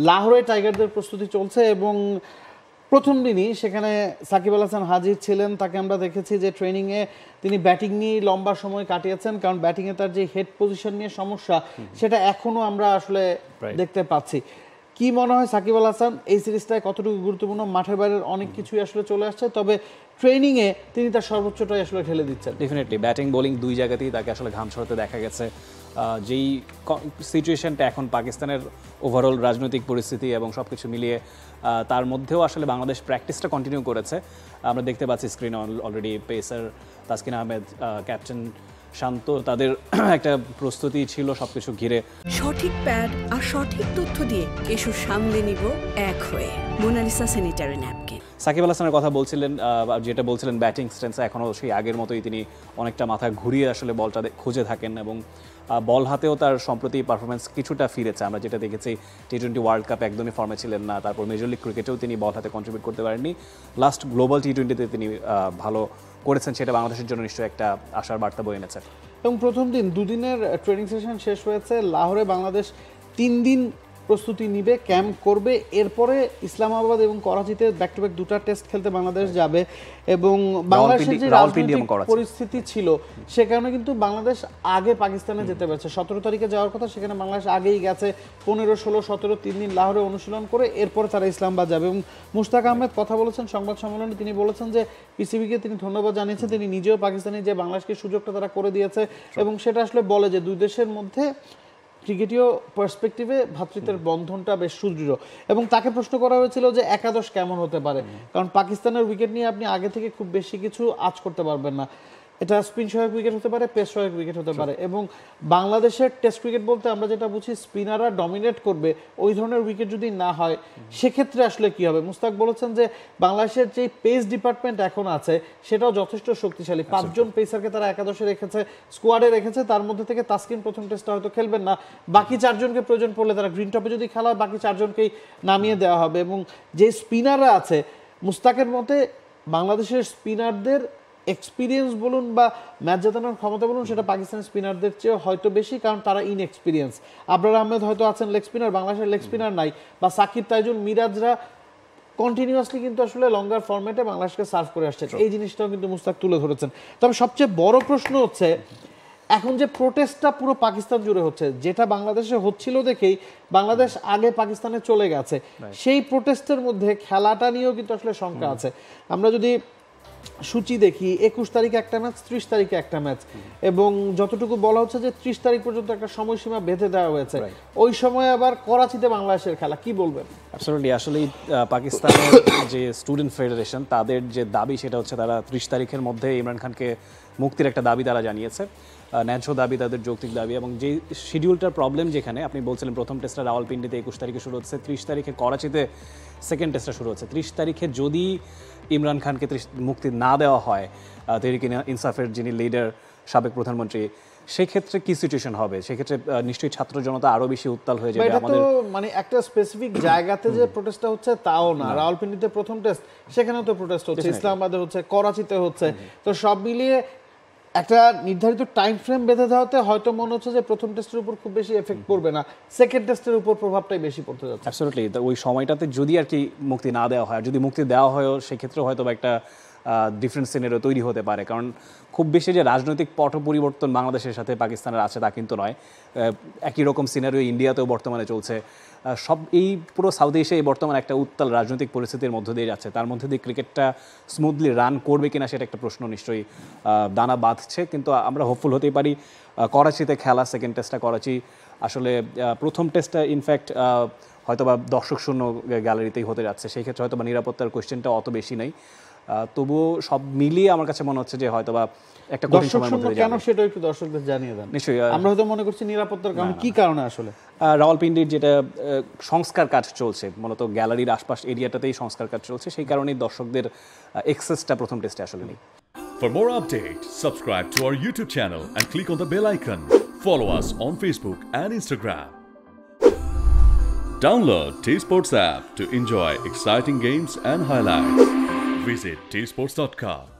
লাহোরে টাইগারদের প্রস্তুতি চলছে এবং প্রথম দিনই সেখানে সাকিব আল হাসান হাজির ছিলেন। তাকে আমরা দেখেছি যে ট্রেনিংয়ে তিনি ব্যাটিং নিয়ে লম্বা সময় কাটিয়েছেন, কারণ ব্যাটিংয়ে তার যে হেড পজিশন নিয়ে সমস্যা সেটা এখনও আমরা আসলে দেখতে পাচ্ছি। কি মনে হয় সাকিব আল হাসান এই সিরিজটায় কতটুকু গুরুত্বপূর্ণ? মাঠের বাইরের অনেক কিছুই আসলে চলে আসছে, তবে ট্রেনিংয়ে তিনি তার সর্বোচ্চটাই আসলে ঢেলে দিচ্ছেন। ডেফিনেটলি ব্যাটিং বোলিং দুই জায়গাতেই তাকে আসলে ঘাম ছড়াতে দেখা গেছে। যেই সিচুয়েশনটা এখন পাকিস্তানের ওভারঅল রাজনৈতিক পরিস্থিতি এবং সব কিছু মিলিয়ে তার মধ্যেও আসলে বাংলাদেশ প্র্যাকটিসটা কন্টিনিউ করেছে। আমরা দেখতে পাচ্ছি স্ক্রিনে already pacer Taskin Ahmed, captain Shanto, তাদের একটা প্রস্তুতি ছিল সবকিছু ঘিরে। সঠিক প্যাড আর সঠিক তথ্য দিয়ে কেশু সামলে নিব এক হয়ে। Monalisa sanitary napkin. Shakib Al হাসানের কথা বলছিলেন, যেটা বলছিলেন ব্যাটিং স্ট্রেন্থ এখনও সেই আগের মতোই, তিনি অনেকটা মাথা ঘুরিয়ে আসলে বলটা খুঁজে থাকেন এবং বল হাতেও তার সম্প্রতি পারফরমেন্স কিছুটা ফিরেছে। আমরা যেটা দেখেছি টি-20 ওয়ার্ল্ড কাপ একদমই ফর্মে ছিলেন না, তারপর মেজর লিগ ক্রিকেটেও তিনি বল হাতে কন্ট্রিবিউট করতে পারেননি। লাস্ট গ্লোবাল টি-20তে তিনি ভালো করেছেন, সেটা বাংলাদেশের জন্য নিশ্চয়ই একটা আশার বার্তা বয়ে এনেছে। এবং প্রথম দিন দুদিনের ট্রেনিং সেশন শেষ হয়েছে। লাহোরে বাংলাদেশ 3 দিন প্রস্তুতি নিবে, ক্যাম্প করবে, এরপরে ইসলামাবাদ এবং করাচিতে ব্যাক টু ব্যাক 2টা টেস্ট খেলতে বাংলাদেশ যাবে। এবং বাংলাদেশের যে রাজনৈতিক পরিস্থিতি ছিল সে কারণে কিন্তু বাংলাদেশ আগে পাকিস্তানে যেতে পারছে। 17 তারিখে যাওয়ার কথা, সেখানে বাংলাদেশ আগেই গেছে। 15, 16, 17 3 দিন লাহোরে অনুশীলন করে এরপরে তারা ইসলামাবাদ যাবে। এবং মুশতাক আহমেদ কথা বলেছেন সংবাদ সম্মেলনে, তিনি বলেছেন যে পিসিবিকে তিনি ধন্যবাদ জানিয়েছেন, তিনি নিজেও পাকিস্তানি যে বাংলাদেশকে সুযোগটা তারা করে দিয়েছে এবং সেটা আসলে বলে যে দুই দেশের মধ্যে ক্রিকেটীয় পার্সপেক্টিভে ভ্রাতৃত্বের বন্ধনটা বেশ সুদৃঢ়। এবং তাকে প্রশ্ন করা হয়েছিল যে একাদশ কেমন হতে পারে, কারণ পাকিস্তানের উইকেট নিয়ে আপনি আগে থেকে খুব বেশি কিছু আজ করতে পারবেন না। এটা স্পিন সহায়ক উইকেট হতে পারে, পেস সহায়ক উইকেট হতে পারে। এবং বাংলাদেশের টেস্ট ক্রিকেট বলতে আমরা যেটা বুঝি স্পিনাররা ডমিনেট করবে, ওই ধরনের উইকেট যদি না হয় সেক্ষেত্রে আসলে কি হবে? মুস্তাক বলেছেন যে বাংলাদেশের যে পেস ডিপার্টমেন্ট এখন আছে সেটাও যথেষ্ট শক্তিশালী। 5 জন পেসারকে তারা একাদশে রেখেছে, স্কোয়াডে রেখেছে। তার মধ্যে থেকে তাসকিন প্রথম টেস্টটা হয়তো খেলবেন না, বাকি 4 জনকে প্রয়োজন পড়লে তারা গ্রিন টপে যদি খেলা হয় বাকি 4 জনকেই নামিয়ে দেওয়া হবে। এবং যে স্পিনাররা আছে মুস্তাকের মতে বাংলাদেশের স্পিনারদের এক্সপিরিয়েন্স বলুন বা ম্যাচ জেতানোর ক্ষমতা বলুন, সেটা পাকিস্তানের স্পিনারদের চেয়ে হয়তো বেশি, কারণ তারা ইনএক্সপিরিয়েন্স। আবরার আহমেদ হয়তো আছেন লেগ স্পিনার, বাংলাদেশের লেগ স্পিনার নাই, বা সাকিব, তাইজুল, মিরাজরা কন্টিনিউয়াসলি কিন্তু আসলে লঙ্গার ফরম্যাটে বাংলাদেশকে সার্ভ করে আসছে। এই জিনিসটাও কিন্তু মুস্তাক তুলে ধরেছেন। তবে সবচেয়ে বড় প্রশ্ন হচ্ছে এখন যে প্রোটেস্টটা পুরো পাকিস্তান জুড়ে হচ্ছে, যেটা বাংলাদেশে হচ্ছিল দেখেই বাংলাদেশ আগে পাকিস্তানে চলে গেছে, সেই প্রোটেস্টের মধ্যে খেলাটা নিয়েও কিন্তু আসলে শঙ্কা আছে। আমরা যদি সূচি দেখি 21 তারিখে একটা ম্যাচ, 30 তারিখে একটা ম্যাচ, এবং যতটুকু বলা হচ্ছে যে 30 তারিখ পর্যন্ত একটা সময়সীমা বেঁধে দেওয়া হয়েছে। ওই সময় আবার করাচিতে বাংলাদেশের খেলা, কি বলবেন? অ্যাবসলিউটলি, আসলে পাকিস্তানের যে স্টুডেন্ট ফেডারেশন তাদের যে দাবি সেটা হচ্ছে তারা 30 তারিখের মধ্যে ইমরান খানকে মুক্তির একটা দাবি তারা জানিয়েছে, ন্যায্য দাবি, তাদের যৌক্তিক দাবি। এবং যে শিডিউলটার প্রবলেম, যেখানে আপনি বলছিলেন প্রথম টেস্টটা রাওয়ালপিন্ডিতে 21 তারিখে শুরু হচ্ছে, 30 তারিখে করাচিতে সেকেন্ড টেস্টটা শুরু হচ্ছে। 30 তারিখে যদি ইমরান খানকে মুক্তি না দেওয়া হয়, তেহরিক ইনসাফের যিনি লিডার, সাবেক প্রধানমন্ত্রী, সেক্ষেত্রে কি সিচুয়েশন হবে? সেক্ষেত্রে নিশ্চয়ই ছাত্র জনতা আরো বেশি উত্তাল হয়ে যাবে। আমাদের মানে একটা স্পেসিফিক জায়গাতে যে প্রোটেস্টটা হচ্ছে তাও না, রাওয়ালপিন্ডিতে প্রথম টেস্ট, সেখানেও তো প্রোটেস্ট হচ্ছে, ইসলামাবাদে হচ্ছে, করাচিতে হচ্ছে। তো সব মিলিয়ে একটা নির্ধারিত টাইম ফ্রেম বেঁধে দেওয়াতে হয়তো মনে হচ্ছে যে প্রথম টেস্টের উপর খুব বেশি এফেক্ট পড়বে না, সেকেন্ড টেস্টের উপর প্রভাবটাই বেশি পড়তে যাচ্ছে। অ্যাবসলিউটলি, ওই সময়টাতে যদি আর কি মুক্তি না দেওয়া হয়, যদি মুক্তি দেওয়া হয় সেক্ষেত্রে হয়তো একটা ডিফারেন্ট সিনারিও তৈরি হতে পারে। কারণ খুব বেশি যে রাজনৈতিক পট পরিবর্তন বাংলাদেশের সাথে পাকিস্তানের আছে তা কিন্তু নয়। একই রকম সিনারিও ইন্ডিয়াতেও বর্তমানে চলছে। সব এই পুরো সাউথ এশিয়ায় বর্তমানে একটা উত্তাল রাজনৈতিক পরিস্থিতির মধ্য দিয়ে যাচ্ছে। তার মধ্যে দিয়ে ক্রিকেটটা স্মুথলি রান করবে কিনা সেটা একটা প্রশ্ন নিশ্চয়ই দানা বাঁধছে। কিন্তু আমরা হোপফুল হতেই পারি। করাচিতে খেলা সেকেন্ড টেস্টটা করাচি, আসলে প্রথম টেস্টটা ইনফ্যাক্ট হয়তোবা দর্শক শূন্য গ্যালারিতেই হতে যাচ্ছে, সেই ক্ষেত্রে হয়তোবা নিরাপত্তার কোয়েশ্চেনটা অত বেশি নেই। তবুও সব মিলিয়ে আমার কাছে মনে হচ্ছে যে হয়তোবা একটা কঠিন সময়ের মধ্যে যাবে। কেন সেটা একটু দর্শকদের জানিয়ে দেন। নিশ্চয়ই, আমরা হয়তো মনে করছি নিরাপত্তার কারণে, কি কারণে আসলে? রাওয়ালপিন্ডির যেটা সংস্কার কাজ চলছে, মূলত গ্যালারির আশপাশ এরিয়াটাতেই সংস্কার কাজ চলছে, সেই কারণেই দর্শকদের এক্সেসটা প্রথম টেস্টে আসলে নেই। For more updates, subscribe to our YouTube channel and click on the bell icon. Follow us on Facebook and Instagram. Download T-Sports app to enjoy exciting games and highlights. Visit tsports.com.